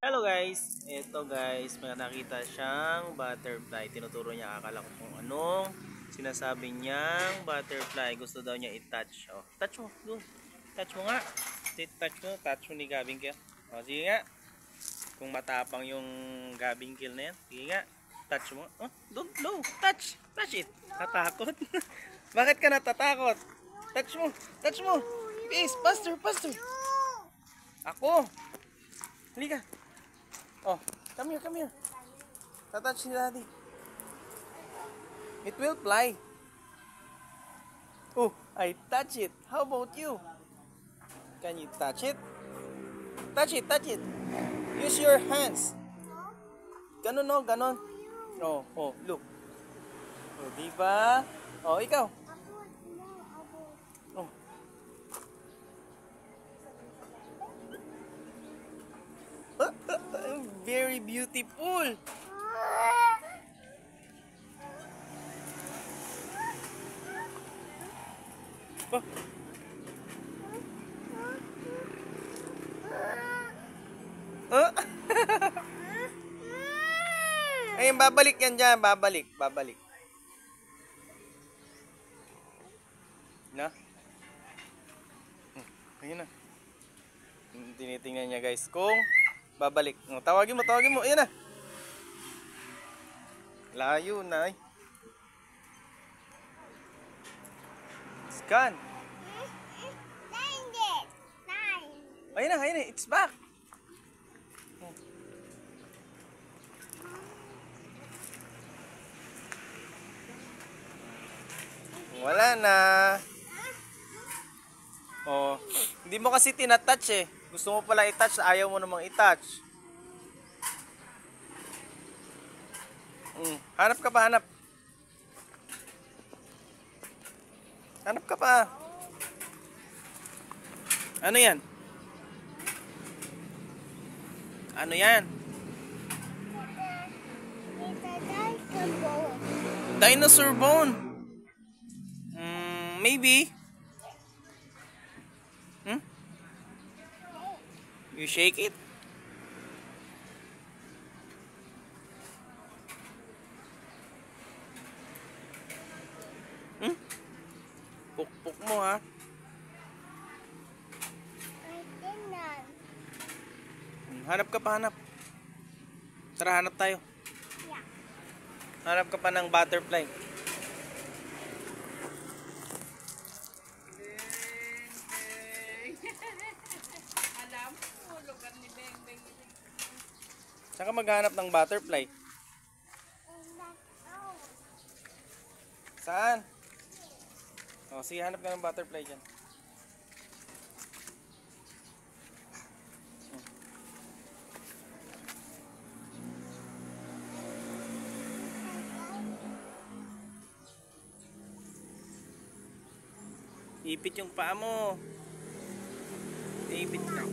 Hello guys! Ito guys, may nakita siyang butterfly. Tinuturo niya, akala ko kung anong sinasabi niyang butterfly. Gusto daw niya i-touch. Oh, touch mo, doon. Touch mo nga. Touch mo ni Gabing Kill. Oh, sige nga. Kung matapang yung Gabing Kill na yan, sige nga. Touch mo. Oh, don't no. Touch. Touch it. Natakot. Bakit ka natatakot? Touch mo. Touch mo. Please, faster. Ako. Halika. Oh, come here. Tatouch ni Daddy. It will fly. Oh, I touch it. How about you? Can you touch it? Touch it. Use your hands. Ganon, no? Ganon. Oh, look. Oh, diba? Oh, ikaw. Oh. Very beautiful. Oh. Oh. Ayun, babalik yan dyan. Babalik. Na? Ayun na. Tinitingnan niya guys kung babalik. Tawagin mo. Ayun na. Layo na. Scan. Ayun na. It's back. Wala na. Oh, hindi mo kasi tinatouch eh. Gusto mo pala i-touch, ayaw mo namang i-touch. Hanap ka pa. Hanap ka pa. Ano yan? Dinosaur bone. Maybe. You shake it. Pukpuk mo ha. Hanap ka pa. Tara, hanap tayo. Hanap ka pa ng butterfly. Alam mo, lugar ni Beng Beng. Saan ka maghanap ng butterfly? Saan? O, sige, hanap ka ng butterfly dyan. Ipit yung paa mo. Ipit ka.